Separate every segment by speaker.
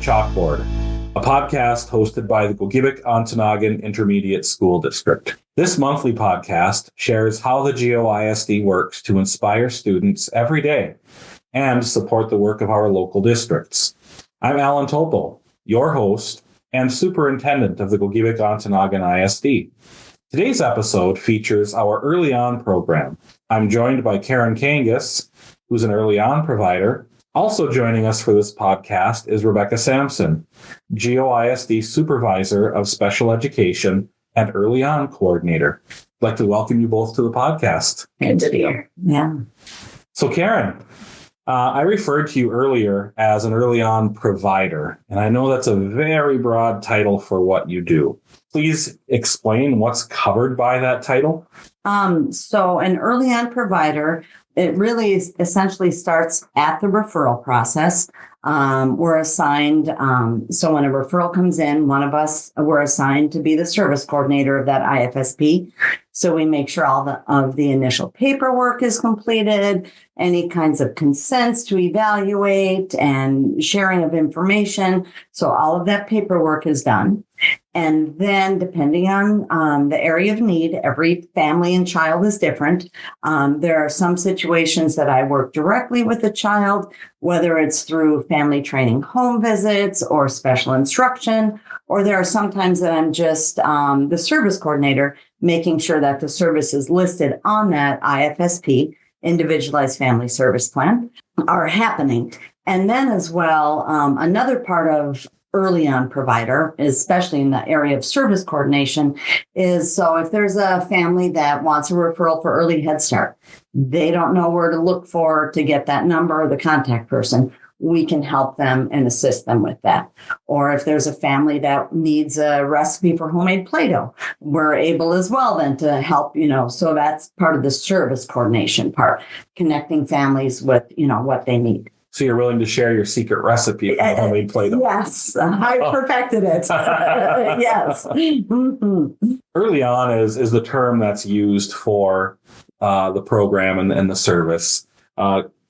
Speaker 1: Chalkboard, a podcast hosted by the Gogebic-Ontonagon Intermediate School District. This monthly podcast shares how the GOISD works to inspire students every day and support the work of our local districts. I'm Alan Topo, your host and superintendent of the Gogebic-Ontonagon ISD. Today's episode features our Early On program. I'm joined by Karen Kangas, who's an Early On provider. Also joining us for this podcast is Rebecca Sampson, GOISD Supervisor of Special Education and Early On Coordinator. I'd like to welcome you both to the podcast.
Speaker 2: Good to be here. Yeah.
Speaker 1: So Karen, I referred to you earlier as an Early On provider, and I know that's a very broad title for what you do. Please explain what's covered by that title.
Speaker 2: So an Early On provider, it really essentially starts at the referral process. We're assigned, so when a referral comes in, one of us, we're assigned to be the service coordinator of that IFSP. So we make sure all of the initial paperwork is completed, any kinds of consents to evaluate and sharing of information. So all of that paperwork is done. And then depending on the area of need, every family and child is different. There are some situations that I work directly with the child, whether it's through family training home visits or special instruction, or there are sometimes that I'm just the service coordinator, making sure that the services listed on that IFSP, Individualized Family Service Plan, are happening. And then as well, another part of Early On provider, especially in the area of service coordination, is so if there's a family that wants a referral for early Head Start, they don't know where to look for to get that number or the contact person, we can help them and assist them with that. Or if there's a family that needs a recipe for homemade Play-Doh, we're able as well then to help, so that's part of the service coordination part, connecting families with, what they need.
Speaker 1: So you're willing to share your secret recipe for homemade Play-Doh?
Speaker 2: Yes, I perfected it. Yes. Mm-hmm.
Speaker 1: Early On is the term that's used for the program and the service.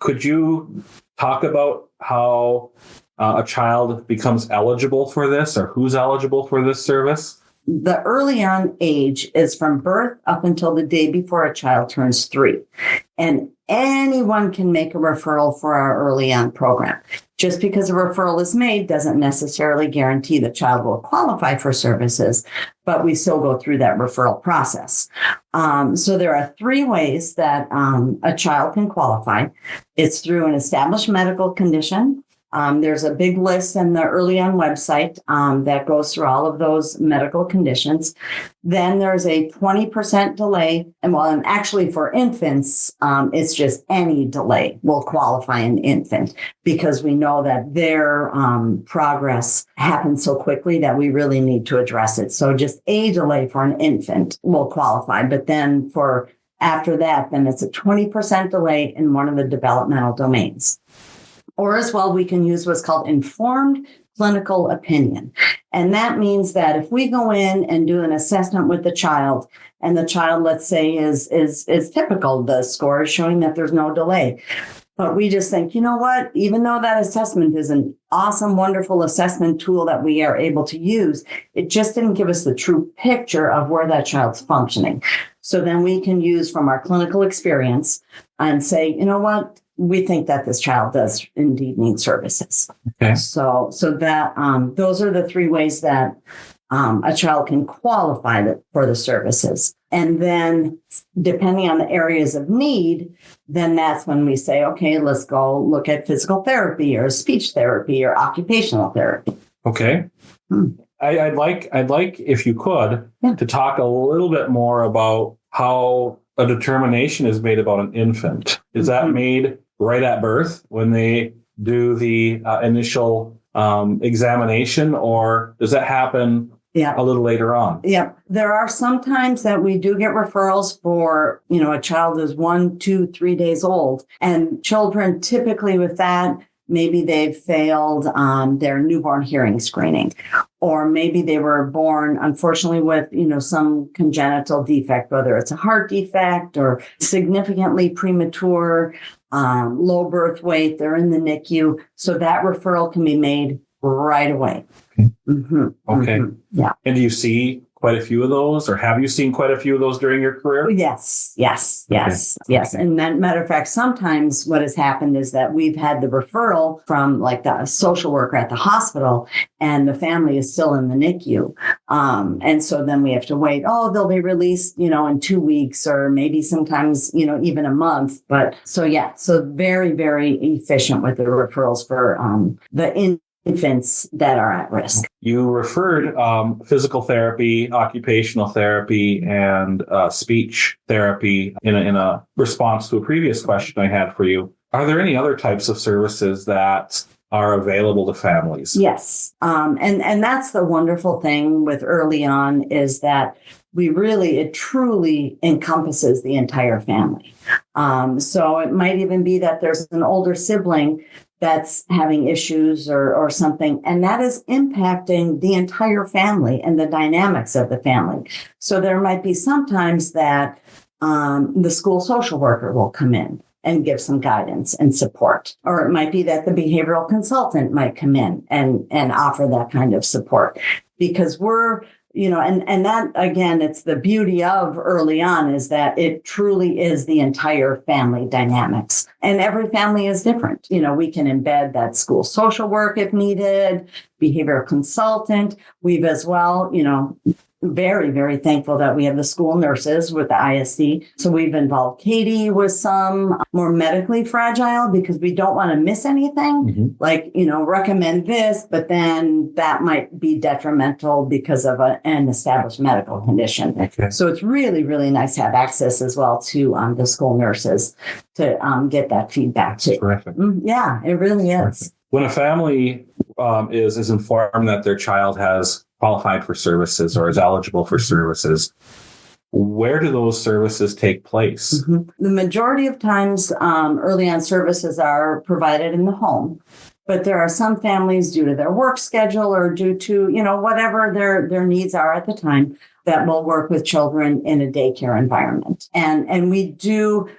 Speaker 1: Could you talk about how a child becomes eligible for this, or who's eligible for this service?
Speaker 2: The Early On age is from birth up until the day before a child turns 3. And anyone can make a referral for our Early On program. Just because a referral is made doesn't necessarily guarantee the child will qualify for services, but we still go through that referral process. So there are 3 ways that a child can qualify. It's through an established medical condition. There's a big list in the Early On website that goes through all of those medical conditions. Then there's a 20% delay. And actually for infants, it's just any delay will qualify an infant, because we know that their progress happens so quickly that we really need to address it. So just a delay for an infant will qualify. But then after that, then it's a 20% delay in one of the developmental domains. Or as well, we can use what's called informed clinical opinion. And that means that if we go in and do an assessment with the child, and the child, let's say, is typical, the score is showing that there's no delay. But we just think, you know what, even though that assessment is an awesome, wonderful assessment tool that we are able to use, it just didn't give us the true picture of where that child's functioning. So then we can use from our clinical experience and say, you know what, we think that this child does indeed need services.
Speaker 1: Okay.
Speaker 2: So that those are the 3 ways that a child can qualify for the services. And then depending on the areas of need, then that's when we say, okay, let's go look at physical therapy or speech therapy or occupational therapy.
Speaker 1: Okay. I'd like, if you could, to talk a little bit more about how a determination is made about an infant. Is that made right at birth when they do the initial examination, or does that happen a little later on?
Speaker 2: Yeah. There are some times that we do get referrals for, a child is 1, 2, 3 days old. And children typically with that, maybe they've failed their newborn hearing screening, or maybe they were born, unfortunately, with, some congenital defect, whether it's a heart defect or significantly premature, low birth weight, they're in the NICU. So that referral can be made right away. Mm-hmm.
Speaker 1: Okay.
Speaker 2: Mm-hmm. Yeah.
Speaker 1: And do you see quite a few of those, or have you seen quite a few of those during your career?
Speaker 2: Yes.
Speaker 1: Okay.
Speaker 2: And then, matter of fact, sometimes what has happened is that we've had the referral from like the social worker at the hospital, and the family is still in the NICU. And so then we have to wait. Oh, they'll be released, in 2 weeks, or maybe sometimes, even a month. But so very, very efficient with the referrals for the infants that are at risk.
Speaker 1: You referred physical therapy, occupational therapy, and speech therapy in a response to a previous question I had for you. Are there any other types of services that are available to families?
Speaker 2: Yes. And that's the wonderful thing with early on is that it truly encompasses the entire family. So it might even be that there's an older sibling that's having issues or something, and that is impacting the entire family and the dynamics of the family. So there might be sometimes that the school social worker will come in and give some guidance and support. Or it might be that the behavioral consultant might come in and offer that kind of support, because we're, and that, again, it's the beauty of early on is that it truly is the entire family dynamics, and every family is different. We can embed that school social work if needed, behavioral consultant. We've as well, very, very thankful that we have the school nurses with the ISD. So we've involved Katie with some more medically fragile, because we don't want to miss anything. Mm-hmm. Recommend this, but then that might be detrimental because of an established medical condition.
Speaker 1: Okay.
Speaker 2: So it's really, really nice to have access as well to the school nurses to get that feedback too.
Speaker 1: Terrific.
Speaker 2: Yeah, it really is.
Speaker 1: Terrific. When a family is informed that their child has qualified for services or is eligible for services, where do those services take place?
Speaker 2: Mm-hmm. The majority of times, early on services are provided in the home, but there are some families, due to their work schedule or due to, whatever their needs are at the time, that will work with children in a daycare environment. And we do,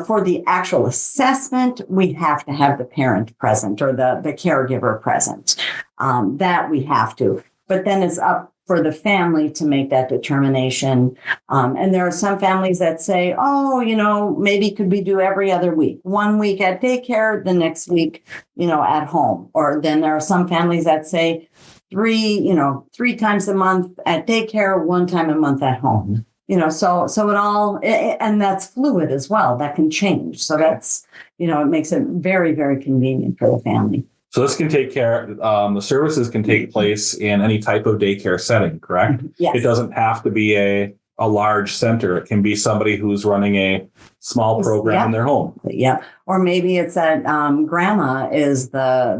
Speaker 2: for the actual assessment, we have to have the parent present or the caregiver present. That we have to. But then it's up for the family to make that determination. And there are some families that say, maybe could we do every other week? 1 week at daycare, the next week, at home. Or then there are some families that say 3 times a month at daycare, 1 time a month at home. So it all, and that's fluid as well. That can change. So that's, it makes it very, very convenient for the family.
Speaker 1: So this can the services can take place in any type of daycare setting, correct?
Speaker 2: Yes.
Speaker 1: It doesn't have to be a large center. It can be somebody who's running a small program in their home.
Speaker 2: Yeah. Or maybe it's that grandma is the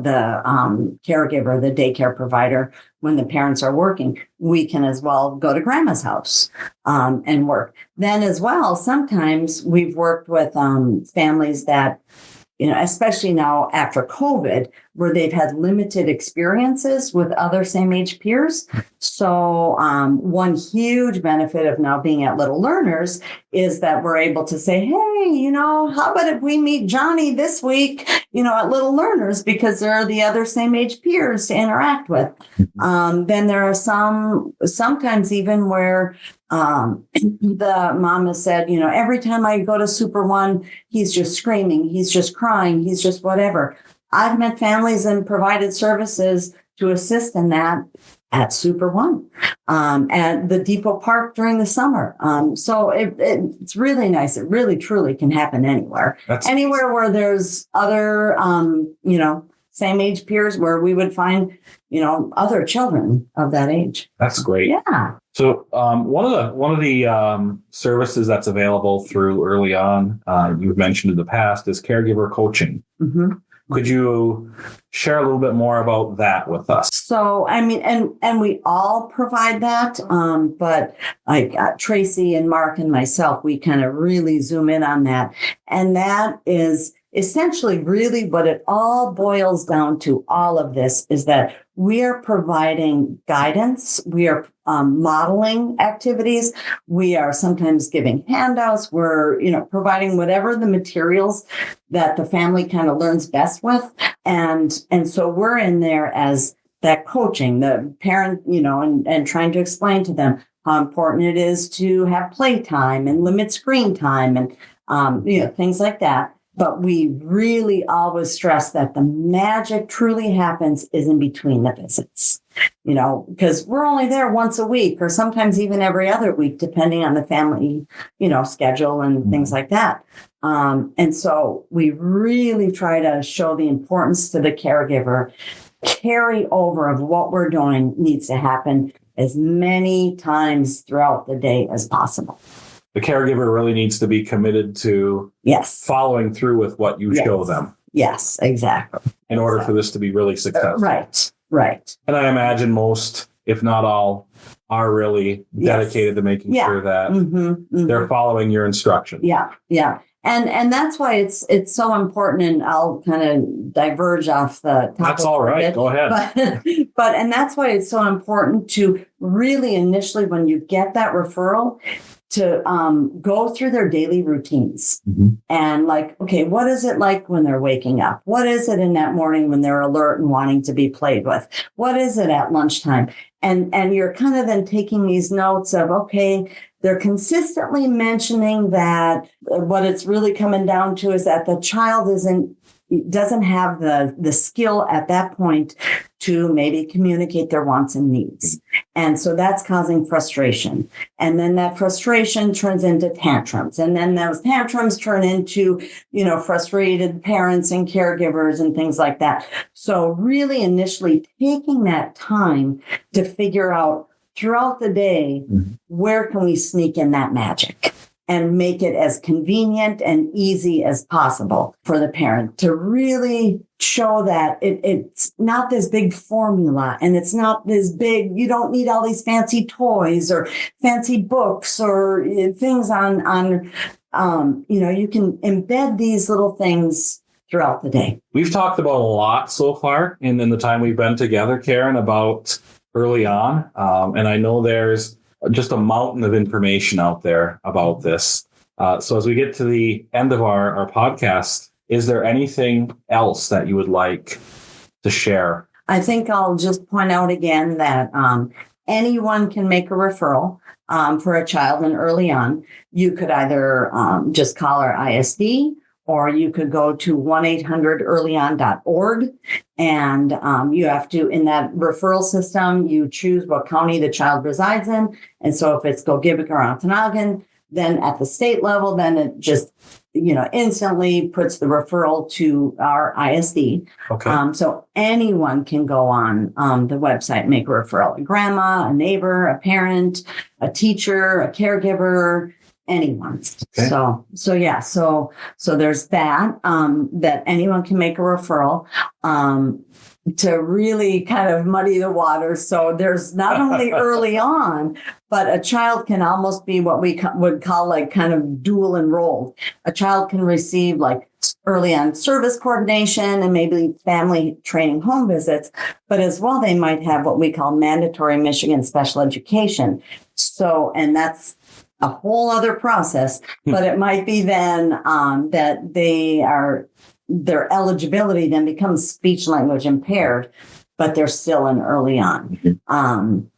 Speaker 2: caregiver, the daycare provider. When the parents are working, we can as well go to grandma's house and work. Then as well, sometimes we've worked with families that, especially now after COVID, where they've had limited experiences with other same age peers. So one huge benefit of now being at Little Learners is that we're able to say, hey, how about if we meet Johnny this week, at Little Learners, because there are the other same age peers to interact with. Then there are sometimes even where the mom has said, every time I go to Super One, he's just screaming, he's just crying, he's just whatever. I've met families and provided services to assist in that at Super One, at the Depot Park during the summer. So it's really nice. It really, truly can happen anywhere. Anywhere where there's other, same age peers, where we would find, other children of that age.
Speaker 1: That's great.
Speaker 2: Yeah.
Speaker 1: So one of the services that's available through early on, you've mentioned in the past, is caregiver coaching. Mm-hmm. Could you share a little bit more about that with us?
Speaker 2: So, and we all provide that, but like Tracy and Mark and myself, we kind of really zoom in on that. And that is essentially really what it all boils down to. All of this is that we are providing guidance. We are modeling activities. We are sometimes giving handouts. We're, providing whatever the materials that the family kind of learns best with. And so we're in there as that coaching, the parent, and trying to explain to them how important it is to have playtime and limit screen time and, things like that. But we really always stress that the magic truly happens is in between the visits, because we're only there once a week or sometimes even every other week, depending on the family, schedule and things like that. And so we really try to show the importance to the caregiver. Carry over of what we're doing needs to happen as many times throughout the day as possible.
Speaker 1: The caregiver really needs to be committed to following through with what you show them.
Speaker 2: Yes, exactly.
Speaker 1: In order for this to be really successful.
Speaker 2: Right.
Speaker 1: And I imagine most, if not all, are really dedicated to making sure that they're following your instructions.
Speaker 2: Yeah. And that's why it's so important, and I'll kind of diverge off the topic.
Speaker 1: That's all right. Go ahead.
Speaker 2: But and that's why it's so important to really initially, when you get that referral, to go through their daily routines and okay, what is it like when they're waking up? What is it in that morning when they're alert and wanting to be played with? What is it at lunchtime? And you're kind of then taking these notes of, okay, they're consistently mentioning that what it's really coming down to is that the child doesn't have the skill at that point to maybe communicate their wants and needs. And so that's causing frustration. And then that frustration turns into tantrums. And then those tantrums turn into, frustrated parents and caregivers and things like that. So really initially taking that time to figure out throughout the day, where can we sneak in that magic? And make it as convenient and easy as possible for the parent to really show that it's not this big formula, and it's not this big, you don't need all these fancy toys or fancy books or things on you can embed these little things throughout the day.
Speaker 1: We've talked about a lot so far in the time we've been together, Karen, about early on. And I know there's just a mountain of information out there about this. So as we get to the end of our podcast, is there anything else that you would like to share?
Speaker 2: I think I'll just point out again that anyone can make a referral for a child, and early on, you could either just call our ISD, or you could go to 1-800-EARLYON.org, and you have to, in that referral system, you choose what county the child resides in. And so if it's Gogebic or Ontonagon, then at the state level, then it just, instantly puts the referral to our ISD.
Speaker 1: Okay.
Speaker 2: So anyone can go on the website, make a referral. A grandma, a neighbor, a parent, a teacher, a caregiver, anyone.
Speaker 1: Okay.
Speaker 2: So there's that, that anyone can make a referral, to really kind of muddy the waters. So there's not only early on, but a child can almost be what we would call kind of dual enrolled. A child can receive early on service coordination and maybe family training home visits, but as well, they might have what we call mandatory Michigan special education. So, and that's a whole other process, but it might be then that their eligibility then becomes speech language impaired, but they're still in early on.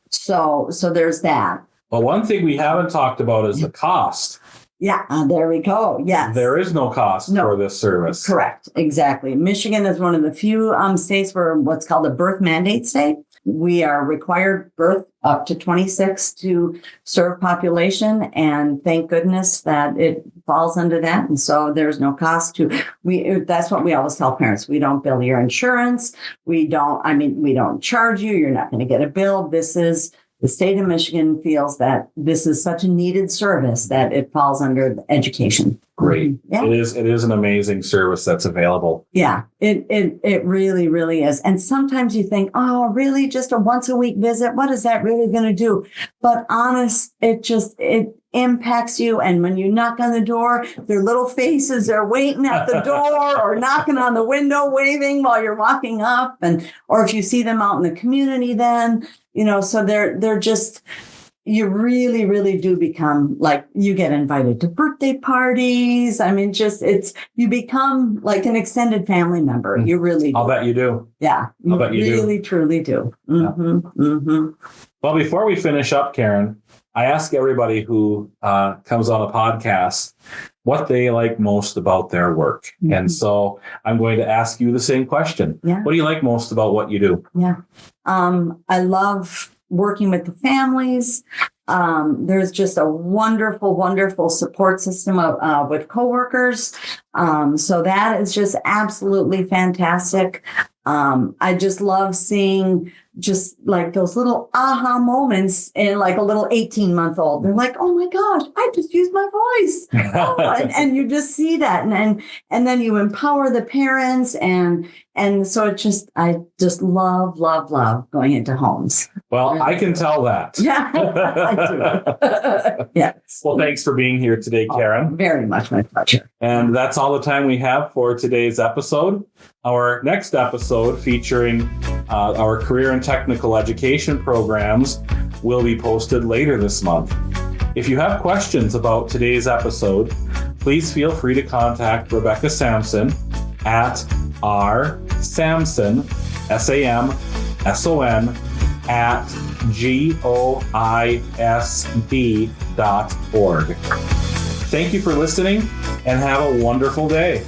Speaker 2: So there's that.
Speaker 1: Well, one thing we haven't talked about is the cost.
Speaker 2: Yeah, there we go. Yes.
Speaker 1: There is no cost for this service.
Speaker 2: Correct. Exactly. Michigan is one of the few states where what's called a birth mandate state. We are required birth up to 26 to serve population, and thank goodness that it falls under that. And so there's no cost that's what we always tell parents. We don't bill your insurance. We don't charge you. You're not going to get a bill. The state of Michigan feels that this is such a needed service that it falls under education.
Speaker 1: Great.
Speaker 2: Yeah.
Speaker 1: It is an amazing service that's available.
Speaker 2: Yeah, it really, really is. And sometimes you think, oh, really? Just a once a week visit? What is that really going to do? But honest, it impacts you. And when you knock on the door, their little faces are waiting at the door or knocking on the window, waving while you're walking up. Or if you see them out in the community, then, so they're just, you really, really do become like, you get invited to birthday parties. I mean, you become like an extended family member. You really do.
Speaker 1: I'll bet you do.
Speaker 2: Yeah.
Speaker 1: I'll bet you
Speaker 2: really, truly do. Mm-hmm, mm-hmm.
Speaker 1: Well, before we finish up, Karen, I ask everybody who comes on a podcast what they like most about their work. Mm-hmm. And so I'm going to ask you the same question. Yeah. What do you like most about what you do?
Speaker 2: Yeah. I love working with the families. There's just a wonderful, wonderful support system with coworkers. So that is just absolutely fantastic. I just love seeing just like those little aha moments in like a little 18-month-old. They're like, oh my gosh, I just used my voice. And you just see that. And then you empower the parents. And so I just love going into homes.
Speaker 1: Well, I can tell that.
Speaker 2: Yeah, I do. Yes.
Speaker 1: Well, thanks for being here today, Karen.
Speaker 2: Very much my pleasure.
Speaker 1: And that's all the time we have for today's episode. Our next episode, featuring our career and technical education programs, will be posted later this month. If you have questions about today's episode, please feel free to contact Rebecca Sampson at rsamson, SAMSON, at goisb.org. Thank you for listening and have a wonderful day.